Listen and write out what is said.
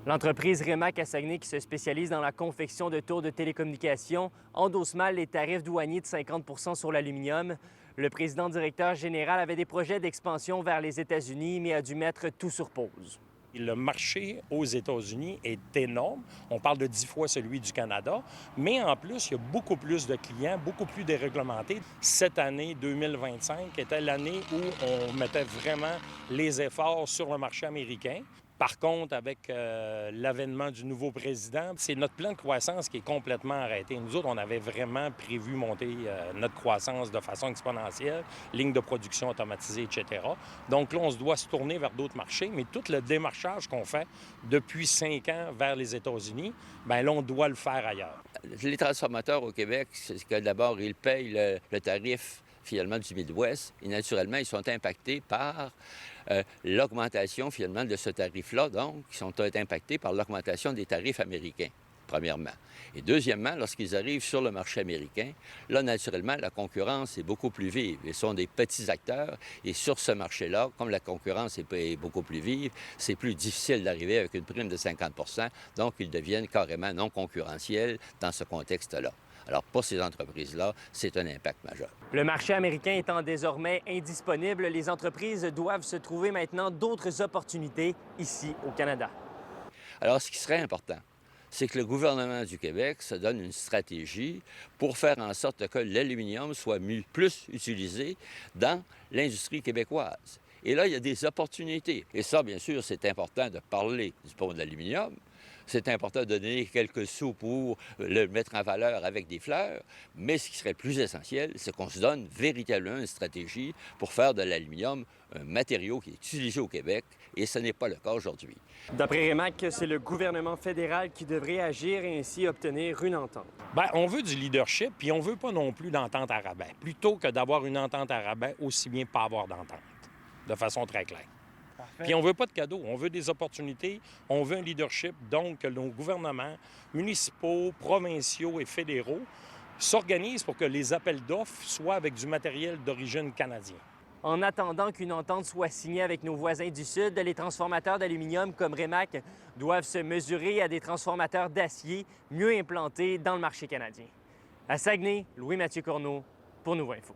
L'entreprise Remac à Saguenay, qui se spécialise dans la confection de tours de télécommunications, endosse mal les tarifs douaniers de 50 sur l'aluminium. Le président directeur général avait des projets d'expansion vers les États-Unis, mais a dû mettre tout sur pause. Le marché aux États-Unis est énorme. On parle de 10 fois celui du Canada. Mais en plus, il y a beaucoup plus de clients, beaucoup plus déréglementés. Cette année 2025 était l'année où on mettait vraiment les efforts sur le marché américain. Par contre, avec l'avènement du nouveau président, c'est notre plan de croissance qui est complètement arrêté. Nous autres, on avait vraiment prévu monter notre croissance de façon exponentielle, ligne de production automatisée, etc. Donc là, on se doit se tourner vers d'autres marchés, mais tout le démarchage qu'on fait depuis 5 ans vers les États-Unis, bien là, on doit le faire ailleurs. Les transformateurs au Québec, c'est que d'abord, ils payent le tarif finalement du Midwest et naturellement, ils sont impactés par l'augmentation finalement de ce tarif-là, donc ils sont impactés par l'augmentation des tarifs américains, premièrement. Et deuxièmement, lorsqu'ils arrivent sur le marché américain, là, naturellement, la concurrence est beaucoup plus vive. Ils sont des petits acteurs et sur ce marché-là, comme la concurrence est beaucoup plus vive, c'est plus difficile d'arriver avec une prime de 50 donc ils deviennent carrément non concurrentiels dans ce contexte-là. Alors, pour ces entreprises-là, c'est un impact majeur. Le marché américain étant désormais indisponible, les entreprises doivent se trouver maintenant d'autres opportunités ici au Canada. Alors, ce qui serait important, c'est que le gouvernement du Québec se donne une stratégie pour faire en sorte que l'aluminium soit plus utilisé dans l'industrie québécoise. Et là, il y a des opportunités. Et ça, bien sûr, c'est important de parler du pont de l'aluminium. C'est important de donner quelques sous pour le mettre en valeur avec des fleurs, mais ce qui serait plus essentiel, c'est qu'on se donne véritablement une stratégie pour faire de l'aluminium un matériau qui est utilisé au Québec, et ce n'est pas le cas aujourd'hui. D'après Remac, c'est le gouvernement fédéral qui devrait agir et ainsi obtenir une entente. Bien, on veut du leadership, puis on ne veut pas non plus d'entente à rabais. Plutôt que d'avoir une entente à rabais, aussi bien pas avoir d'entente, de façon très claire. Puis on ne veut pas de cadeaux, on veut des opportunités, on veut un leadership, donc que nos gouvernements municipaux, provinciaux et fédéraux s'organisent pour que les appels d'offres soient avec du matériel d'origine canadienne. En attendant qu'une entente soit signée avec nos voisins du Sud, les transformateurs d'aluminium comme Remac doivent se mesurer à des transformateurs d'acier mieux implantés dans le marché canadien. À Saguenay, Louis-Mathieu Corneau pour Nouveau Info.